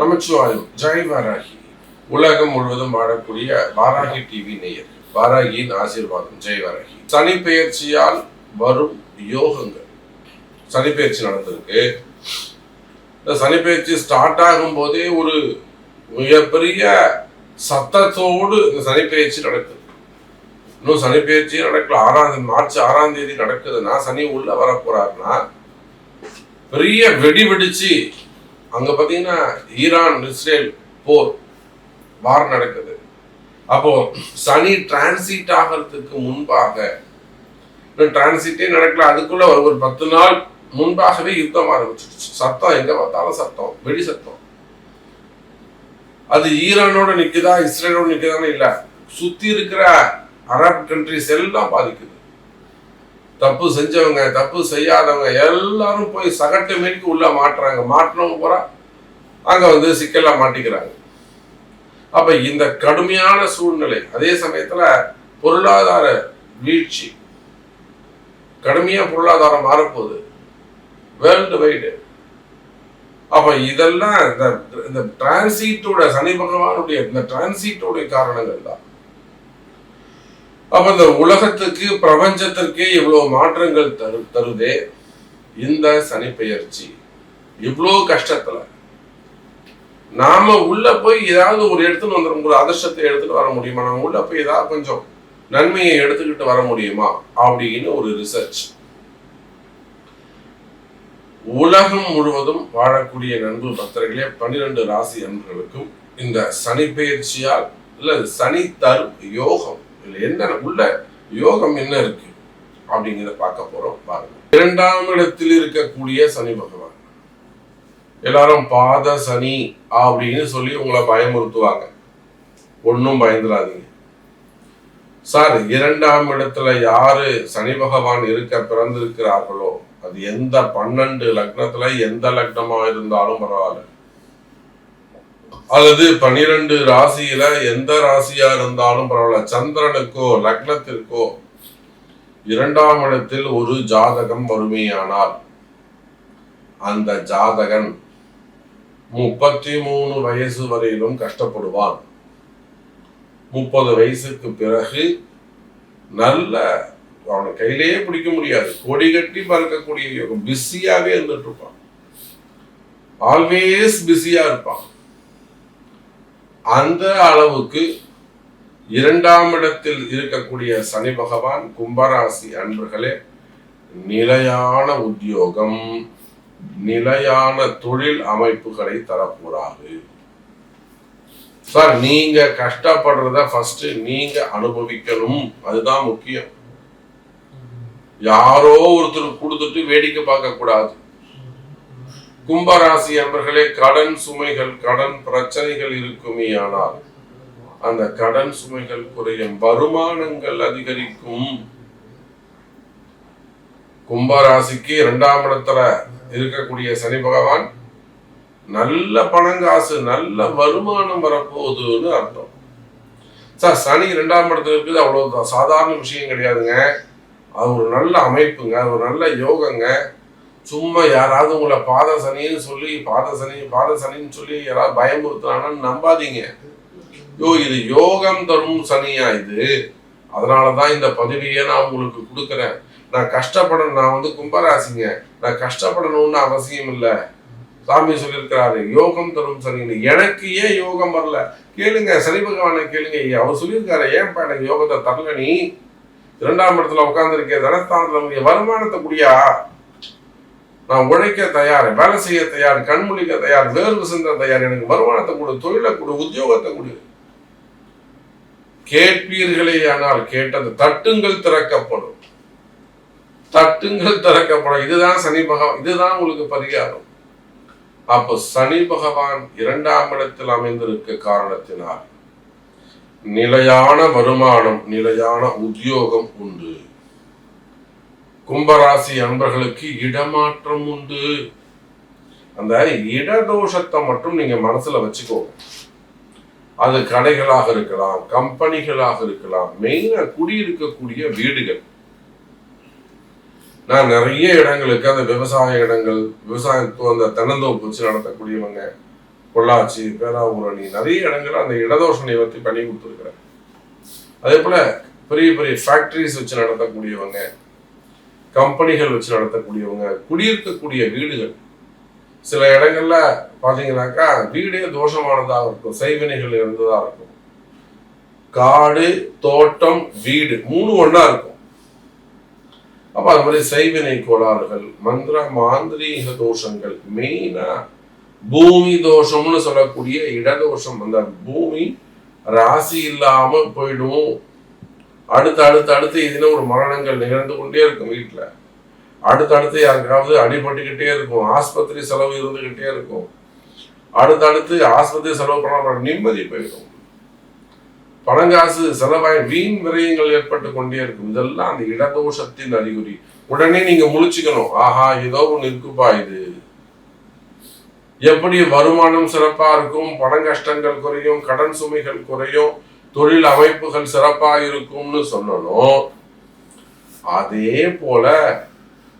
நமச்சிவாயம். ஜெய் வாராகி. உலகம் முழுவதும் வாழக்கூடிய வாராகி டிவி நேயர், வாராகியின் ஆசீர்வாதம். ஜெய் வாராகி. சனி பெயர்ச்சியால் வரும் யோகங்கள். சனி பெயர்ச்சி நடந்திருக்கு. இந்த சனி பெயர்ச்சி ஸ்டார்ட் ஆகும் போதே ஒரு மிகப்பெரிய சத்தத்தோடு இந்த சனி பெயர்ச்சி நடக்குது. இன்னும் சனி பெயர்ச்சி நடக்கல. மார்ச் 6ஆம் தேதி நடக்குதுன்னா சனி உள்ள வர போறாருன்னா பெரிய வெடி வெடிச்சு அங்க பாத்தீங்கன்னா ஈரான் இஸ்ரேல் போர் வார் நடக்குது. அப்போ சனி டிரான்சிட் ஆகிறதுக்கு முன்பாக, டிரான்சிட்டே நடக்கல, அதுக்குள்ள ஒரு 10 நாள் முன்பாகவே யுத்தம் ஆரம்பிச்சிருச்சு. சத்தம் எங்க பார்த்தாலும் சத்தம், வெடி சத்தம். அது ஈரானோட நிக்குதா இஸ்ரேலோட நிக்குதான்னு இல்ல, சுத்தி இருக்கிற அரபு கண்ட்ரிஸ் எல்லாம் பாதிக்குது. தப்பு செஞ்சவங்க தப்பு செய்யாதவங்க எல்லாரும் போய் சகட்டு மேற்கு உள்ள மாட்டுறாங்க. மாட்டினவங்க பூரா அங்க சிக்கலா மாட்டிக்கிறாங்க. அப்ப இந்த கடுமையான சூழ்நிலை, அதே சமயத்துல பொருளாதார வீழ்ச்சி, கடுமையா பொருளாதாரம் மாறப்போகுது வேர்ல்டு வைடு. அப்ப இதெல்லாம் இந்த டிரான்சிட்டோட, சனி பகவானுடைய இந்த டிரான்சிட்டோட காரணங்கள் தான். அப்ப இந்த உலகத்துக்கு பிரபஞ்சத்திற்கே இவ்வளவு மாற்றங்கள் தருதே இந்த சனி பெயர்ச்சி. இவ்வளவு கஷ்டத்துல நாம உள்ள போய் ஏதாவது ஒரு எடுத்துன்னு வந்துடும், ஒரு அதிர்ஷ்டத்தை எடுத்துட்டு வர முடியுமா? நம்ம உள்ள போய் ஏதாவது கொஞ்சம் நன்மையை எடுத்துக்கிட்டு வர முடியுமா அப்படின்னு ஒரு ரிசர்ச். உலகம் முழுவதும் வாழக்கூடிய நண்பு பக்தர்களே, 12 ராசி அன்பர்களுக்கும் இந்த சனி பெயர்ச்சியால் இல்ல சனி தரும் யோகம், என்ன உள்ள யோகம் என்ன இருக்கு அப்படிங்கிறத பார்க்க போறோம். பாருங்க. 2ஆம் இடத்தில் இருக்கக்கூடிய சனி பகவான். எல்லாரும் பாத சனி அப்படின்னு சொல்லி உங்களை பயமுறுத்துவாங்க. ஒன்னும் பயந்துடாதீங்க சார். 2ஆம் இடத்துல யாரு சனி பகவான் பிறந்திருக்கிறார்களோ, அது எந்த 12 லக்னத்துல எந்த லக்னமா இருந்தாலும் பரவாயில்ல, அல்லது 12 ராசியில எந்த ராசியா இருந்தாலும் பரவாயில்ல, சந்திரனுக்கோ லக்னத்திற்கோ 2ஆம் இடத்தில் ஒரு ஜாதகம் வறுமையானால் அந்த ஜாதகன் 33 வயசு வரையிலும் கஷ்டப்படுவான். 30 வயசுக்கு பிறகு நல்ல அவனை கையிலேயே பிடிக்க முடியாது, கொடி கட்டி பறக்கக்கூடிய யோகம். பிஸியாவே இருந்துட்டு இருப்பான், ஆல்வேஸ் பிஸியா இருப்பான். அந்த அளவுக்கு 2ஆம் இடத்தில் இருக்கக்கூடிய சனி பகவான் கும்பராசி அன்பர்களே, நிலையான உத்தியோகம், நிலையான தொழில் அமைப்புகளை தரப்போறாரு. சார், நீங்க கஷ்டப்படுறத ஃபர்ஸ்ட் நீங்க அனுபவிக்கணும், அதுதான் முக்கியம். யாரோ ஒருத்தர் கொடுத்துட்டு வேடிக்கை பார்க்க கூடாது. கும்பராசி அன்பர்களே, கடன் சுமைகள், கடன் பிரச்சனைகள் இருக்குமே, ஆனால் அந்த கடன் சுமைகள் குறையும், வருமானங்கள் அதிகரிக்கும். கும்பராசிக்கு 2ஆம் இடத்துல இருக்கக்கூடிய சனி பகவான் நல்ல பணங்காசு, நல்ல வருமானம் வரப்போகுதுன்னு அர்த்தம். சார், சனி 2ஆம் இடத்துல இருக்குது, அவ்வளவு சாதாரண விஷயம் கிடையாதுங்க. அது ஒரு நல்ல அமைப்புங்க, ஒரு நல்ல யோகங்க. சும்மா யாராவது உங்களை பாத சனின்னு சொல்லி யாராவது பயமுறுத்துறாங்கன்னு நம்பாதீங்க. இது யோகம் தரும் சனியா இது. அதனாலதான் இந்த பதவியை நான் உங்களுக்கு கொடுக்குறேன். நான் கஷ்டப்படணும், நான் கும்பராசிங்க, நான் கஷ்டப்படணும்னு அவசியம் இல்லை. சாமி சொல்லியிருக்கிறாரு யோகம் தரும் சனி. எனக்கு ஏன் யோகம் வரல கேளுங்க, சனி பகவானை கேளுங்க. அவர் சொல்லியிருக்காரு, ஏன்பா எனக்கு யோகத்தை தரல? நீ 2ஆம் இடத்துல உட்கார்ந்து இருக்க, தனஸ்தானத்துல வருமானத்தை கூடியா, நான் உழைக்க தயார், வேலை செய்ய தயார், கண்முழிக்க தயார், வேர்வு சிந்த தயார், எனக்கு வருமானத்தை கொடு, தொழிலை கொடு, உத்தியோகத்தை கொடு. கேட்பீர்களே, ஆனால் கேட்டது தட்டுங்கள் திறக்கப்படும், தட்டுங்கள் திறக்கப்படும். இதுதான் சனி பகவான், இதுதான் உங்களுக்கு பரிகாரம். அப்போ சனி பகவான் 2ஆம் இடத்தில் அமைந்திருக்க காரணத்தினால் நிலையான வருமானம், நிலையான உத்தியோகம் உண்டு. கும்பராசி அன்பர்களுக்கு இடமாற்றம் உண்டு. அந்த இடதோஷத்தை மட்டும் நீங்க மனசுல வச்சுக்கோங்க. அது கடைகளாக இருக்கலாம், கம்பெனிகளாக இருக்கலாம், மெயினா குடியிருக்கக்கூடிய வீடுகள். நான் நிறைய இடங்களுக்கு அந்த விவசாய இடங்கள், விவசாயத்துவம், அந்த தென்னந்தோப்பு வச்சு நடத்தக்கூடியவங்க, பொள்ளாச்சி, பேராவூரணி, நிறைய இடங்கள்ல அந்த இடதோஷ நிவர்த்தி பண்ணி கொடுத்துருக்குறேன். அதே போல பெரிய பெரிய ஃபேக்டரிஸ் வச்சு நடத்தக்கூடியவங்க, கம்பெனிகள் வச்சு நடத்தக்கூடியவங்க, குடியிருக்கக்கூடிய வீடுகள், சில இடங்கள்ல பாத்தீங்கன்னாக்கா வீடே தோஷமானதாக இருக்கும், செய்வினைகள் இருந்ததா இருக்கும். காடு, தோட்டம், வீடு 3 ஒண்ணா இருக்கும். அப்ப அது மாதிரி செய்வினை கோளாறுகள், மந்திர மாந்திரீக தோஷங்கள், மெயினா பூமி தோஷம்னு சொல்லக்கூடிய இடதோஷம். அந்த பூமி ராசி இல்லாம போயிடும். அடுத்து இதுல ஒரு மரணங்கள் நிகழ்ந்து கொண்டே இருக்கும். வீட்டுல அடுத்தடுத்து யாருக்காவது அடிபட்டுக்கிட்டே இருக்கும், ஆஸ்பத்திரி செலவு இருந்துகிட்டே இருக்கும். அடுத்தடுத்து ஆஸ்பத்திரி செலவு பண்ண நிம்மதி போயிடும், பணங்காசு செலவாய் வீண் விரயங்கள் ஏற்பட்டு கொண்டே இருக்கும். இதெல்லாம் அந்த இடதோஷத்தின் அறிகுறி. உடனே நீங்க முழிச்சுக்கணும், ஆஹா ஏதோ ஒண்ணு இருக்குப்பா, இது எப்படி வருமானம் சிறப்பா இருக்கும், பண கஷ்டங்கள் குறையும், கடன் சுமைகள் குறையும், தொழில் அமைப்புகள் சிறப்பா இருக்கும்னு சொல்லணும். அதே போல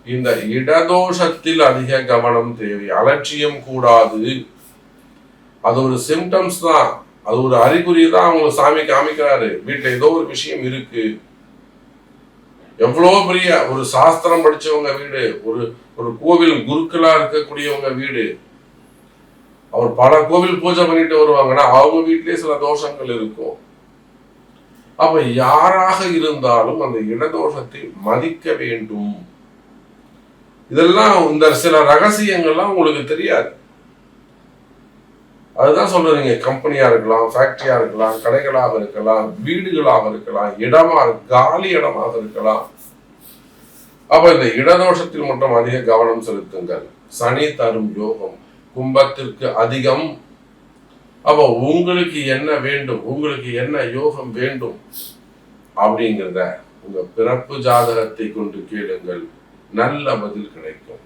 இந்த இடதோஷத்தில் அதிக கவனம் தேவை. அலட்சியம் கூடாது. அது ஒரு சிம்டம்ஸ் தான், அது ஒரு அறிகுறி தான். அவங்க சாமி காமிக்கிறாரு, வீட்டுல ஏதோ ஒரு விஷயம் இருக்கு. எவ்வளவு பெரிய ஒரு சாஸ்திரம் படிச்சவங்க வீடு, ஒரு கோவில் குருக்களா இருக்கக்கூடியவங்க வீடு, அவர் பல கோவில் பூஜை பண்ணிட்டு வருவாங்கன்னா அவங்க வீட்டிலேயே சில தோஷங்கள் இருக்கும். அப்ப யாராக இருந்தாலும் அந்த இடதோஷத்தை மதிக்க வேண்டும். இதெல்லாம் இந்த சில ரகசியங்கள்லாம் உங்களுக்கு தெரியாது. அதுதான் சொல்றீங்க, கம்பெனியா இருக்கலாம், ஃபேக்டரியா இருக்கலாம், கடைகளாக இருக்கலாம், வீடுகளாக இருக்கலாம், காலி இடமாக இருக்கலாம். அப்ப இந்த இடதோஷத்தில் மட்டும் அதிக கவனம் செலுத்துங்கள். சனி தரும் யோகம் கும்பத்திற்கு அதிகம். அப்ப உங்களுக்கு என்ன வேண்டும், உங்களுக்கு என்ன யோகம் வேண்டும் அப்படிங்கிறத உங்க பிறப்பு ஜாதகத்தை கொண்டு கேளுங்கள், நல்ல பதில் கிடைக்கும்.